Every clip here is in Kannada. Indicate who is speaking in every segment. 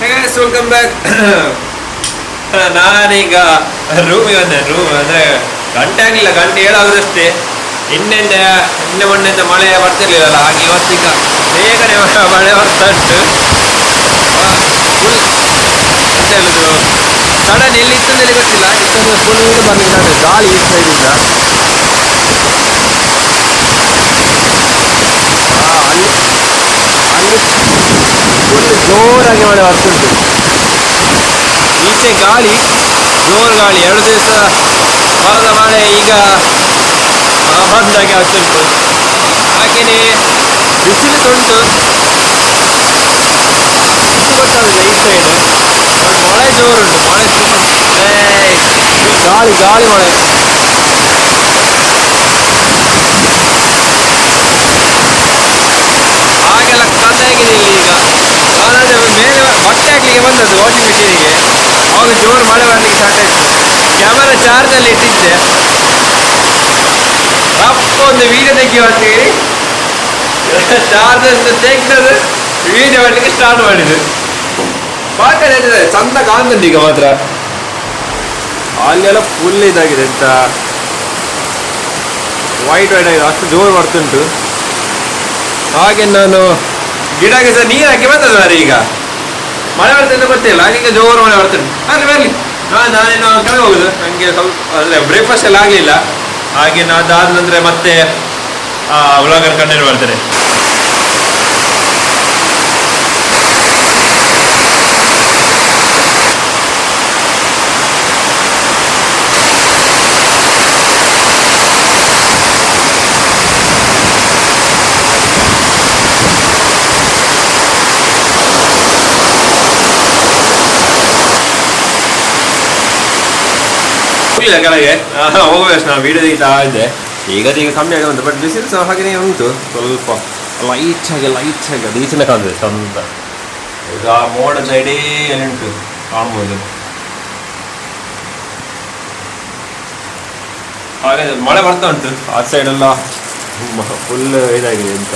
Speaker 1: Welcome back. ನಾನೀಗ ರೂಮಿಗೆ ಬಂದೆ. ರೂಮ್ ಅಂದರೆ ಗಂಟೆ ಆಗಲಿಲ್ಲ, ಗಂಟೆ ಏಳಾಗೋದಷ್ಟೇ. ನಿನ್ನೆ ಮೊನ್ನೆಯಿಂದ ಮಳೆ ಬರ್ತಿರ್ಲಿಲ್ಲ, ಹಾಗೆ ಇವತ್ತೀಗ ಬೇಗನೆ ಮಳೆ ಬರ್ತಾ ಉಂಟು. ಎಂತ ಹೇಳಿದ್ರು, ಸಡನ್ ಎಲ್ಲಿ ಇತ್ತಂದೇಳಿ ಗೊತ್ತಿಲ್ಲ, ಇತ್ತಂದ್ರೆ ಫುಲ್ ಬಂದಿದ್ದಾನೆ ಗಾಳಿ ಈ ಸೈಡಿಂದ. ಫುಲ್ ಜೋರಾಗಿ ಮಳೆ ಬರ್ತುಂಟು. ಈಚೆ ಗಾಳಿ, ಜೋರು ಗಾಳಿ. 2 ದಿವಸ ಬರದ ಮಳೆ ಈಗ ಬಂದಾಗೆ ಆಗ್ತುಂಟು. ಹಾಗೆಯೇ ಬಿಸಿಲು ಉಂಟು, ಗೊತ್ತಾಗುತ್ತೆ ಈ ಸೈಡ್. ಮಳೆ ಜೋರುಂಟು, ಮಳೆ ಗಾಳಿ ಗಾಳಿ ಮಳೆ. ಹಾಗೆಲ್ಲ ಕಥೆ ಆಗಿದೆ ಇಲ್ಲಿ ಈಗ. ನಾನಂದ್ರೆ ಮೇಲೆ ಬಟ್ಟೆ ಹಾಕ್ಲಿಕ್ಕೆ ಬಂದದ್ದು ವಾಷಿಂಗ್ ಮಿಷಿನಿಗೆ, ಆವಾಗ ಜೋರು ಮಳೆ ಬರ್ಲಿಕ್ಕೆ ಸ್ಟಾರ್ಟ್ ಆಯ್ತು. ಕ್ಯಾಮರಾ ಚಾರ್ಜಲ್ಲಿ ಇಟ್ಟಿದ್ದೆ, ರಪ್ಪ ಒಂದು ವೀಡಿಯೋ ತೆಗಿಯುವ ಅಂತೇಳಿ ಚಾರ್ಜ್ ತೆಗ್ದದು ವೀಡಿಯೋ ಮಾಡಲಿಕ್ಕೆ ಸ್ಟಾರ್ಟ್ ಮಾಡಿದ್ದು. ಬಾಕಡೆ ಚಂದ ಕಾಣ್ತಂಡು ಈಗ ಮಾತ್ರ. ಅಲ್ಲೆಲ್ಲ ಫುಲ್ ಇದಾಗಿದೆ ಅಂತ, ವೈಟ್ ಆಗಿದೆ, ಅಷ್ಟು ಜೋರು ಬರ್ತುಂಟು. ಹಾಗೆ ನಾನು ಗಿಡಕ್ಕೆ ಸಹ ನೀರು ಹಾಕಿ ಬರ್ತದೆ ಮಾರೆ. ಈಗ ಮಳೆ ಬರ್ತದೆ ಗೊತ್ತಿಲ್ಲ, ಹಾಗೆ ಜೋರು ಮಳೆ ಬರ್ತುಂಟು. ಅಲ್ಲಿ ಬರಲಿ, ನಾನೇನು ಕೆಳಗೆ ಹೋಗುದು, ನನಗೆ ಸ್ವಲ್ಪ ಅಂದರೆ ಬ್ರೇಕ್ಫಾಸ್ಟ್ ಎಲ್ಲ ಆಗಲಿಲ್ಲ. ಹಾಗೆ ನಾನು ಅದಾದ ನಂತರ ಮತ್ತೆ ವ್ಲಾಗರ್ ಕಂಟಿನ್ಯೂ ಮಾಡ್ತೇನೆ. ಕೆಳಗೆ ಹೋಗ್ಬೇಕು, ನಾವು ವೀಡಿಯೋ ತೆಗಿತಾ ಇದ್ದೆ. ಈಗ ಕಮ್ಮಿ ಆಗಿ ಉಂಟು, ಬಟ್ ಬಿಸಿಲು ಸಹ ಹಾಗೆಯೇ ಉಂಟು. ಸ್ವಲ್ಪ ಲೈಟ್ ಆಗಿ ಅದು ಈಚಿನ ಕಾಣ್ತದೆ ಚಂದ. ಈಗ ಮೋಡ ಸೈಡೇ ಉಂಟು, ಕಾಣ್ಬೋದು. ಹಾಗೆ ಮಳೆ ಬರ್ತಾ ಉಂಟು ಆ ಸೈಡೆಲ್ಲ, ಫುಲ್ ಇದಾಗಿದೆ ಅಂತ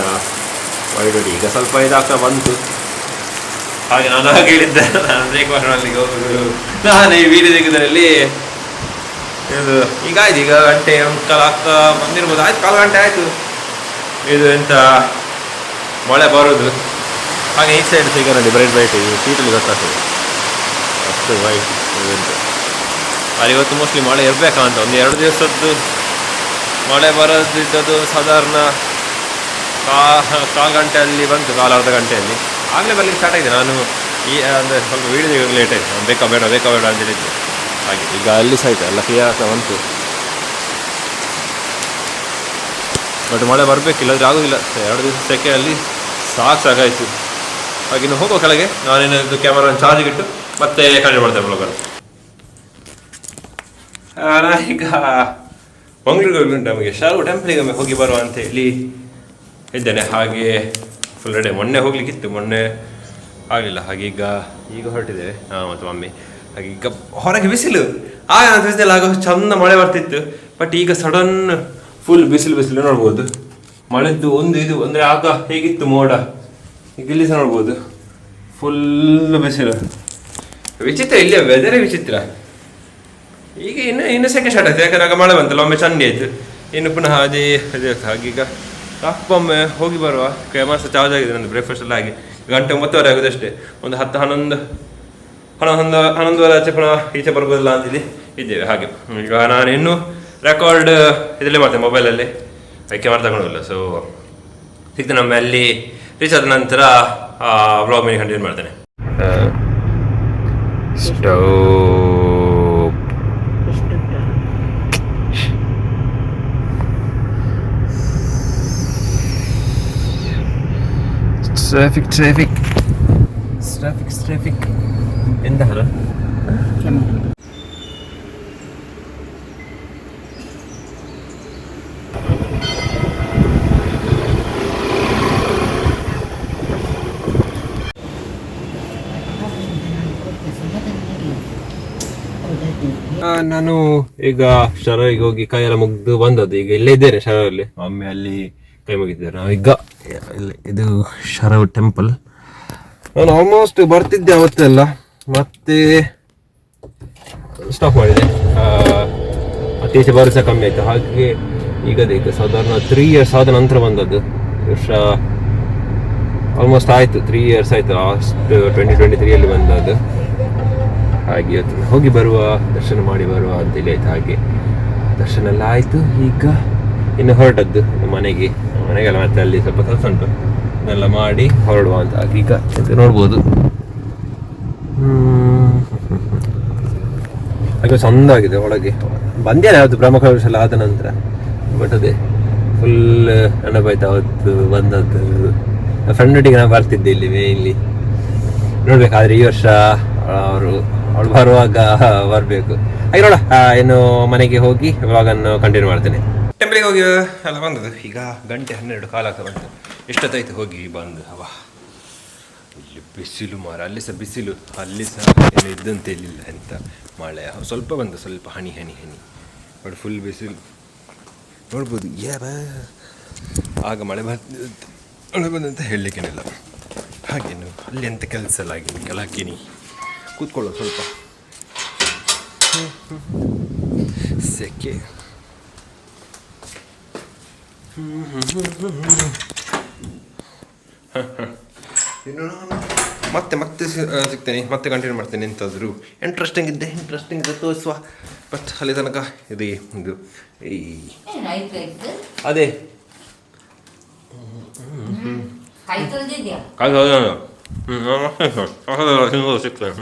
Speaker 1: ವೈಟ್. ಈಗ ಸ್ವಲ್ಪ ಇದಾಗ್ತಾ ಬಂತು. ಹಾಗೆ ನಾನು ಹೇಳಿದ್ದೆ, ನಾನು ಬ್ರೇಕ್ಫಾಸ್ಟ್ ಮಾಡಲಿಕ್ಕೆ ಹೋಗುದು. ನಾನು ಈ ವೀಡಿಯೋ ತೆಗೆದ್ರಲ್ಲಿ ಇದು ಈಗ ಆಯ್ತು, ಈಗ ಗಂಟೆ ಕಾಲ ಆಗ್ತಾ ಬಂದಿರ್ಬೋದು. ಆಯ್ತು, 1/4 ಗಂಟೆ ಆಯಿತು ಇದು ಎಂತ ಮಳೆ ಬರೋದು. ಹಾಗೆ ಈ ಸೈಡ್ ಸಿಗ ನೋಡಿ, ಬ್ರೈಟ್ ಈ ಸೀಟಲ್ಲಿ ಗೊತ್ತಾಗ್ತದೆ ಅಷ್ಟು ವೈಟ್ ಎಂತ. ಅಲ್ಲಿ ಇವತ್ತು ಮೋಸ್ಟ್ಲಿ ಮಳೆ ಇರಬೇಕಂತ, ಒಂದು 2 ದಿವಸದ್ದು ಮಳೆ ಬರೋದಿದ್ದದು. ಸಾಧಾರಣ 1/4 ಗಂಟೆಯಲ್ಲಿ ಬಂತು, 1/4 ಗಂಟೆಯಲ್ಲಿ ಆಗಲೇ ಬರ್ಲಿಕ್ಕೆ ಸ್ಟಾರ್ಟ್ ಆಗಿದೆ. ನಾನು ಈ ಅಂದರೆ ಸ್ವಲ್ಪ ವೀಡಿಯೋ ಲೇಟ್ ಆಯಿತು, ಬೇಕಾ ಬೇಡ ಅಂತ ಹೇಳಿದ್ದೆ. ಹಾಗೆ ಈಗ ಅಲ್ಲಿ ಸಹ ಆಯ್ತು, ಎಲ್ಲ ಕ್ಲಿಯರ್ ಆಗ್ತಾ ಬಂತು. ಬಟ್ ಮಳೆ ಬರಬೇಕಿಲ್ಲದ್ರೆ ಆಗೋದಿಲ್ಲ. 2 ದಿವಸ ಸೆಕೆಯಲ್ಲಿ ಸಾಕಾಯಿತು. ಹಾಗೆ ಇನ್ನು ಹೋಗೋ ಕೆಳಗೆ. ನಾನೇನದು ಕ್ಯಾಮರಾನ ಚಾರ್ಜಿಗೆ ಇಟ್ಟು ಮತ್ತೆ ಕಂಟಿನ್ಯೂ ಮಾಡ್ತೇನೆ ಬ್ಲಾಗಲ್ಲಿ. ನಾನೀಗ ಮಂಗಳೂರಿಗೆ ಹೋಗ್ಲಿಂಟು, ನಮಗೆ ಶಾಲು ಟೆಂಪಲಿಗೆ ಹೋಗಿ ಬರುವ ಅಂತ ಹೇಳಿ ಇದ್ದೇನೆ. ಹಾಗೆ ಫುಲ್ ರೆಡಿ. ಮೊನ್ನೆ ಹೋಗ್ಲಿಕ್ಕಿತ್ತು, ಮೊನ್ನೆ ಆಗಲಿಲ್ಲ. ಹಾಗೆ ಈಗ ಹೊರಟಿದ್ದೇವೆ ಮತ್ತು ಮಮ್ಮಿ. ಹಾಗೆ ಈಗ ಹೊರಗೆ ಬಿಸಿಲು, ಆಗ ಬಿಸಿಲು ಆಗ ಚಂದ ಮಳೆ ಬರ್ತಿತ್ತು. ಬಟ್ ಈಗ ಸಡನ್ ಫುಲ್ ಬಿಸಿಲು ನೋಡ್ಬೋದು. ಮಳೆದ್ದು ಒಂದು ಇದು ಅಂದರೆ ಆಗ ಹೇಗಿತ್ತು ಮೋಡ, ಈಗ ಇಲ್ಲಿ ಸಹ ನೋಡ್ಬೋದು ಫುಲ್ ಬಿಸಿಲು. ವಿಚಿತ್ರ, ಇಲ್ಲಿಯ ವೆದರೇ ವಿಚಿತ್ರ. ಈಗ ಇನ್ನು ಸೆಕೆ ಸ್ಟಾರ್ಟ್ ಆಯ್ತು, ಯಾಕಂದ್ರೆ ಆಗ ಮಳೆ ಬಂತಲ್ಲ, ಒಮ್ಮೆ ಚಂಡಿ ಆಯಿತು. ಇನ್ನು ಪುನಃ ಅದೇ ಹಾಗೀಗ ಒಮ್ಮೆ ಹೋಗಿ ಬರುವ. ಕ್ಯಾಮರಾ ಸಹ ಚಾರ್ಜ್ ಆಗಿದೆ ನಂದು, ಬ್ರೇಕ್ಫಾಸ್ಟ್ ಎಲ್ಲ ಆಗಿ. ಗಂಟೆ 9:30 ಆಗೋದಷ್ಟೇ. ಒಂದು 11:11 ಆಚೆ ಪುನಃ ಈಚೆ ಬರ್ಬೋದಲ್ಲ ಅಂತೇಳಿ ಇದ್ದೇವೆ. ಹಾಗೆ ಈಗ ನಾನು ಇನ್ನೂ ರೆಕಾರ್ಡ್ ಇದರಲ್ಲೇ ಮಾಡ್ತೇನೆ, ಮೊಬೈಲಲ್ಲಿ. ಕ್ಯಾಮರಾ ತಗೊಳ್ಳೋಲ್ಲ. ಸೊ ಸಿಗ್ತೇನೆ ನಮ್ಮ ಅಲ್ಲಿ ರೀಚ್ ಆದ ನಂತರ ವ್ಲಾಗ್ ಮೇಲೆ ಕಂಟಿನ್ಯೂ ಮಾಡ್ತೇನೆ. ಟ್ರಾಫಿಕ್ ಎಂತ ನಾನು ಈಗ ಶರವಿಗೆ ಹೋಗಿ ಕೈಯೆಲ್ಲ ಮುಗ್ದು ಬಂದದ್ದು. ಈಗ ಇಲ್ಲೇ ಇದ್ದೇನೆ ಶರವಲ್ಲಿ, ಒಮ್ಮೆ ಅಲ್ಲಿ ಕೈ ಮುಗಿದ್ದಾರೆ. ನಾವು ಈಗ ಇದು ಶರವ್ ಟೆಂಪಲ್. ನಾನು ಆಲ್ಮೋಸ್ಟ್ ಬರ್ತಿದ್ದೆ ಅವತ್ತೆಲ್ಲ, ಮತ್ತೆ ಸ್ಟಾಪ್ ಮಾಡಿದೆ. ಅತಿ ಬರು ಸಹ ಕಮ್ಮಿ ಆಯಿತು. ಹಾಗೆ ಈಗ ಸಾಧಾರಣ 3 years ಆದ ನಂತರ ಬಂದದ್ದು. ಈ ವರ್ಷ ಆಲ್ಮೋಸ್ಟ್ ಆಯಿತು, 3 years ಆಯಿತು. ಲಾಸ್ಟ್ 2023 ಬಂದದ್ದು. ಹಾಗೆ ಇವತ್ತು ಹೋಗಿ ಬರುವ, ದರ್ಶನ ಮಾಡಿ ಬರುವ ಅಂತೇಳಿ ಆಯಿತು. ಹಾಗೆ ದರ್ಶನ ಎಲ್ಲ ಆಯಿತು. ಈಗ ಇನ್ನು ಹೊರಟದ್ದು ಮನೆಗೆಲ್ಲ ಮತ್ತೆ ಅಲ್ಲಿ ಸ್ವಲ್ಪ ಕೆಲಸ ಉಂಟು, ಅದೆಲ್ಲ ಮಾಡಿ ಹೊರಡುವ ಅಂತ. ಈಗ ನೋಡ್ಬೋದು ಹಾಗೆ ಚಂದ ಆಗಿದೆ ಒಳಗೆ. ಬಂದೇನೆ ಯಾವತ್ತು ಬ್ರಹ್ಮಕಲಶ ಆದ ನಂತರ, ಬಟ್ ಅದೇ ಫುಲ್ ನೆನಪಾಯ್ತು ಅವತ್ತು ಬಂದದ್ದು. ಫ್ರೆಂಡೊಟ್ಟಿಗೆ ನಾನು ಬರ್ತಿದ್ದೆ ಇಲ್ಲಿ ನೋಡ್ಬೇಕಾದ್ರೆ ಈ ವರ್ಷ ಅವಳು ಬರುವಾಗ ಬರಬೇಕು. ಹಾಗೆ ನೋಡ, ಇನ್ನು ಮನೆಗೆ ಹೋಗಿ ವ್ಲಾಗನ್ನು ಕಂಟಿನ್ಯೂ ಮಾಡ್ತೇನೆ. ಟೆಂಪಲಿಗೆ ಹೋಗಿ ಎಲ್ಲ ಬಂದದ್ದು. ಈಗ 1:12 ಕಾಲಾಗ್ತಾ ಬಂತು. ಎಷ್ಟೊತ್ತಾಯ್ತು ಹೋಗಿ ಬಂದು. ಇಲ್ಲಿ ಬಿಸಿಲು ಮಾರ, ಅಲ್ಲಿ ಸಹ ಬಿಸಿಲು, ಅಲ್ಲಿ ಸಹ ಏನು ಇದ್ದಂತೆ ಇಲ್ಲಿಲ್ಲ ಅಂತ. ಮಳೆ ಸ್ವಲ್ಪ ಬಂದು, ಸ್ವಲ್ಪ ಹನಿ ಬಟ್ ಫುಲ್ ಬಿಸಿಲು ನೋಡ್ಬೋದು. ಆಗ ಮಳೆ ಬಂದಂತ ಹೇಳಲಿಕ್ಕೇನಿಲ್ಲ. ಹಾಗೇನು ಅಲ್ಲಿ ಎಂತ ಕೆಲಸ ಎಲ್ಲ ಹಾಕೀನಿ, ಕೂತ್ಕೊಳ್ಳೋದು ಸ್ವಲ್ಪ ಸೆಕೆ. ಇನ್ನು ಮತ್ತೆ ಸಿಗ್ತೇನೆ, ಮತ್ತೆ ಕಂಟಿನ್ಯೂ ಮಾಡ್ತೇನೆ. ಎಂತಾದರೂ ಇಂಟ್ರೆಸ್ಟಿಂಗ್ ಇದ್ದೆ ತೋರಿಸುವ. ಬಟ್ ಅಲ್ಲಿ ತನಕ ಇದು ಅದೇ ಸಿಗ್ತೇನೆ.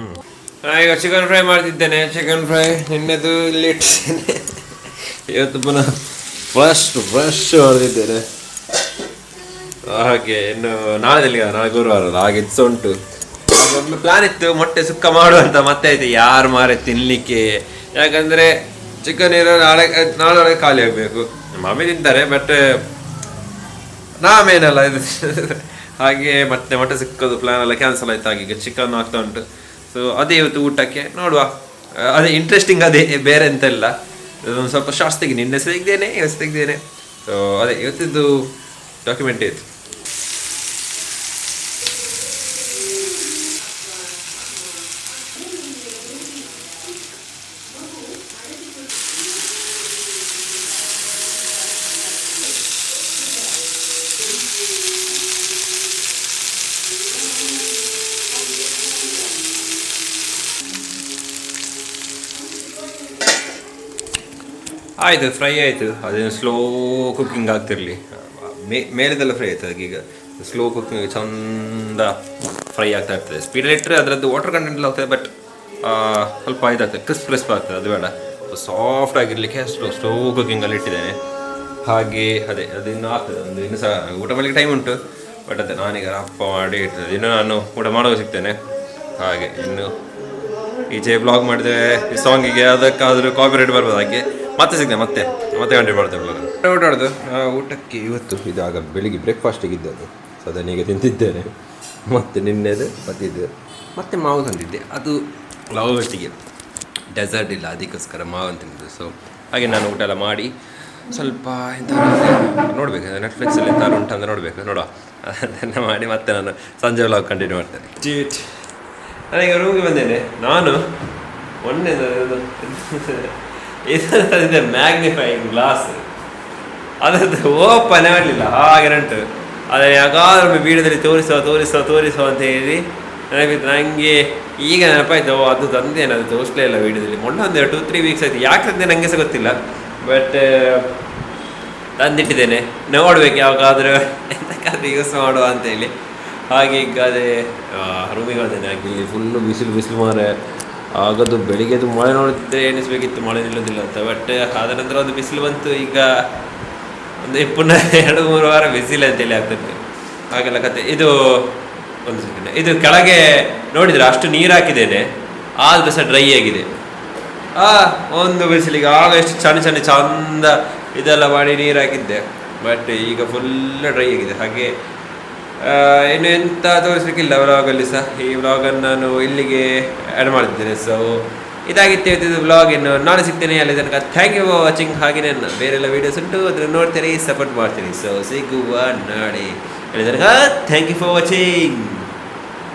Speaker 1: ಈಗ ಚಿಕನ್ ಫ್ರೈ ಮಾಡ್ತಿದ್ದೇನೆ. ಚಿಕನ್ ಫ್ರೈ ನಿನ್ನೆದು ಇಲ್ಲಿ ಇಟ್ಟಿದ್ದೇನೆ, ಇವತ್ತು ಪುನಃ ಫ್ರೆಶ್ ಮಾಡ್ತಿದ್ದೇನೆ. ಹಾಗೆ ಇನ್ನು ನಾಳೆ ಗುರುವಾರ ಅಲ್ಲ, ಹಾಗೆ ಸಹ ಉಂಟು. ಒಮ್ಮೆ ಪ್ಲಾನ್ ಇತ್ತು ಮೊಟ್ಟೆ ಸುಕ್ಕ ಮಾಡುವಂತ, ಮತ್ತೆ ಆಯ್ತು ಯಾರು ಮಾರೆ ತಿನ್ಲಿಕ್ಕೆ. ಯಾಕಂದ್ರೆ ಚಿಕನ್ ಏನೋ ನಾಳೆ ಖಾಲಿ ಆಗಬೇಕು. ಮಮ್ಮಿ ತಿಂತಾರೆ, ಬಟ್ ನಾವೇನಲ್ಲ ಇದು. ಹಾಗೆ ಮತ್ತೆ ಮೊಟ್ಟೆ ಸಿಕ್ಕೋದು ಪ್ಲಾನ್ ಎಲ್ಲ ಕ್ಯಾನ್ಸಲ್ ಆಯ್ತು. ಹಾಗೆ ಈಗ ಚಿಕನ್ ಆಗ್ತಾ ಉಂಟು. ಸೊ ಅದೇ ಇವತ್ತು ಊಟಕ್ಕೆ ನೋಡುವ. ಅದೇ ಇಂಟ್ರೆಸ್ಟಿಂಗ್, ಅದೇ ಬೇರೆ ಎಂತ ಇಲ್ಲ. ಒಂದು ಸ್ವಲ್ಪ ಶಾರ್ಟ್ಸ್ ತೆಗಿ, ನಿನ್ನೆ ತೆಗ್ದೇನೆ. ಸೊ ಅದೇ ಇವತ್ತಿದ್ದು ಡಾಕ್ಯುಮೆಂಟ್ ಇತ್ತು. ಆಯಿತು, ಫ್ರೈ ಆಯಿತು. ಅದೇನು ಸ್ಲೋ ಕುಕ್ಕಿಂಗ್ ಆಗ್ತಿರಲಿ. ಮೇಲೆದೆಲ್ಲ ಫ್ರೈ ಆಯ್ತು. ಈಗ ಸ್ಲೋ ಕುಕ್ಕಿಂಗ್ ಚಂದ ಫ್ರೈ ಆಗ್ತಾ ಇರ್ತದೆ. ಸ್ಪೀಡಲ್ಲಿ ಇಟ್ಟರೆ ಅದರದ್ದು ವಾಟರ್ ಕಂಟೆಂಟ್ ಎಲ್ಲ ಹೋಗ್ತದೆ, ಬಟ್ ಸ್ವಲ್ಪ ಇದಾಗ್ತದೆ, ಕ್ರಿಸ್ಪ್ ಆಗ್ತದೆ. ಅದು ಬೇಡ, ಸಾಫ್ಟ್ ಆಗಿರಲಿಕ್ಕೆ ಸ್ಲೋ ಕುಕ್ಕಿಂಗಲ್ಲಿ ಇಟ್ಟಿದ್ದೇನೆ. ಹಾಗೆ ಅದಿನ್ನೂ ಆಗ್ತದೆ. ಇನ್ನು ಸಹ ಊಟ ಮಾಡಲಿಕ್ಕೆ ಟೈಮ್ ಉಂಟು, ಬಟ್ ಅದೇ ನಾನೀಗ ಅಪ್ಪ ಮಾಡಿ ಇರ್ತದೆ. ಇನ್ನು ನಾನು ಊಟ ಮಾಡೋದು ಸಿಗ್ತೇನೆ. ಹಾಗೆ ಇನ್ನು ಈಚೆ ಬ್ಲಾಗ್ ಮಾಡಿದ್ರೆ ಈ ಸಾಂಗಿಗೆ ಅದಕ್ಕಾದರೂ ಕಾಪಿರೈಟ್ ಬರ್ಬೋದು. ಹಾಗೆ ಮತ್ತೆ ಸಿಗ್ತೇನೆ, ಮತ್ತೆ ಕಂಟಿನ್ಯೂ ಮಾಡ್ತೇವೆ ಬ್ಲಾಗ್. ಓಡಾಡೋದು ಊಟಕ್ಕೆ ಇವತ್ತು ಇದಾಗ ಬೆಳಿಗ್ಗೆ ಬ್ರೇಕ್ಫಾಸ್ಟಿಗೆ ಇದ್ದದ್ದು, ಸೊ ಅದನ್ನೀಗ ತಿಂತಿದ್ದೇನೆ. ಮತ್ತು ನಿನ್ನೆದು ಮತ್ತೆ ಮಾವು ತಂದಿದ್ದೆ, ಅದು ಲಾವೊಟ್ಟಿಗೆ ಡೆಸರ್ಟ್ ಇಲ್ಲ, ಅದಕ್ಕೋಸ್ಕರ ಮಾವು ತಿಂದಿದ್ದು. ಸೊ ಹಾಗೆ ನಾನು ಊಟ ಎಲ್ಲ ಮಾಡಿ ಸ್ವಲ್ಪ ಎಂತ ನೋಡಬೇಕು, ನೆಟ್ಫ್ಲಿಕ್ಸಲ್ಲಿ ಎಂತ ಉಂಟು ಅಂತ ನೋಡುವ. ಅದನ್ನು ಮಾಡಿ ಮತ್ತೆ ನಾನು ಸಂಜೆ ವ್ಲಾಗ್ ಕಂಟಿನ್ಯೂ ಮಾಡ್ತೇನೆ. ನಾನೀಗ ರೂಮಿಗೆ ಬಂದೇನೆ. ನಾನು ಮೊನ್ನೆ ಇದೆ ಮ್ಯಾಗ್ನಿಫೈಯಿಂಗ್ ಗ್ಲಾಸ್, ಅದರದ್ದು ಓಪನ್ ಮಾಡಲಿಲ್ಲ, ಹಾಗೆ ನಂಟು. ಅದನ್ನು ಯಾಕಾದ್ರೂ ವೀಡಿಯೋದಲ್ಲಿ ತೋರಿಸುವ ಅಂತ ಹೇಳಿ ನೆನಪಿತ್ತು ನನಗೆ. ಈಗ ನೆನಪಾಯ್ತು, ಅದು ತಂದೇನೆ, ಅದು ತೋರಿಸಲೇ ಇಲ್ಲ ವೀಡಿಯೋದಲ್ಲಿ. ಮೊನ್ನೆ ಒಂದು 2-3 ವೀಕ್ಸ್ ಆಯಿತು. ಯಾಕೆ ತಂದೆ ನನಗೆ ಸಹ ಗೊತ್ತಿಲ್ಲ, ಬಟ್ ತಂದಿಟ್ಟಿದ್ದೇನೆ. ನೋಡ್ಬೇಕು ಯಾವಾಗಾದರೂ ಎಂತಕ್ಕಾದ್ರೂ ಯೂಸ್ ಮಾಡುವ ಅಂತೇಳಿ. ಹಾಗೆ ಈಗ ಅದೇ ರೂಮಿಗೆ ಬಂದೇನೆ. ಹಾಗೆ ಇಲ್ಲಿ ಫುಲ್ಲು ಬಿಸಿಲು ಮಾರೆ. ಆಗದು ಬೆಳಿಗ್ಗೆದು ಮಳೆ ನೋಡಿದ್ರೆ ಎಣಿಸ್ಬೇಕಿತ್ತು ಮಳೆ ನಿಲ್ಲೋದಿಲ್ಲ ಅಂತ, ಬಟ್ ಅದ ನಂತರ ಒಂದು ಬಿಸಿಲು ಬಂತು. ಈಗ ಒಂದು ಪುನಃ 2-3 ವಾರ ಬಿಸಿಲು ಅಂತೇಳಿ ಆಗ್ತದೆ. ಹಾಗೆಲ್ಲ ಕತೆ. ಇದು ಒಂದು ಸೆಕೆಂಡ್, ಇದು ಕೆಳಗೆ ನೋಡಿದರೆ ಅಷ್ಟು ನೀರು ಹಾಕಿದ್ದೇನೆ, ಆದರೂ ಸಹ ಡ್ರೈ ಆಗಿದೆ. ಒಂದು ಬಿಸಿಲಿಗೆ ಆಗ ಎಷ್ಟು ಚಂದ ಇದೆಲ್ಲ ಮಾಡಿ ನೀರು ಹಾಕಿದ್ದೆ, ಬಟ್ ಈಗ ಫುಲ್ ಡ್ರೈ ಆಗಿದೆ. ಹಾಗೆ ಇನ್ನು ಎಂತ ತೋರಿಸ್ಲಿಕ್ಕಿಲ್ಲ ವ್ಲಾಗಲ್ಲಿ ಸಹ. ಈ ವ್ಲಾಗನ್ನು ನಾನು ಇಲ್ಲಿಗೆ ಆ್ಯಡ್ ಮಾಡ್ತಿದ್ದೇನೆ. ಸೊ ಇದಾಗಿತ್ತು ಇವತ್ತಿದ್ದು ವ್ಲಾಗ್. ಇನ್ನು ನಾನು ಸಿಗ್ತೇನೆ ಅಲ್ಲಿ ತನಕ. Thank you for watching. ಹಾಗೆ ನಾನು ಬೇರೆಲ್ಲ ವೀಡಿಯೋಸ್ ಉಂಟು, ಅದನ್ನು ನೋಡ್ತೀನಿ, ಸಪೋರ್ಟ್ ಮಾಡ್ತೀನಿ. ಸೊ ಸಿಗುವ ನಾಳೆ ಅಲ್ಲಿ ತನಕ. Thank you for watching.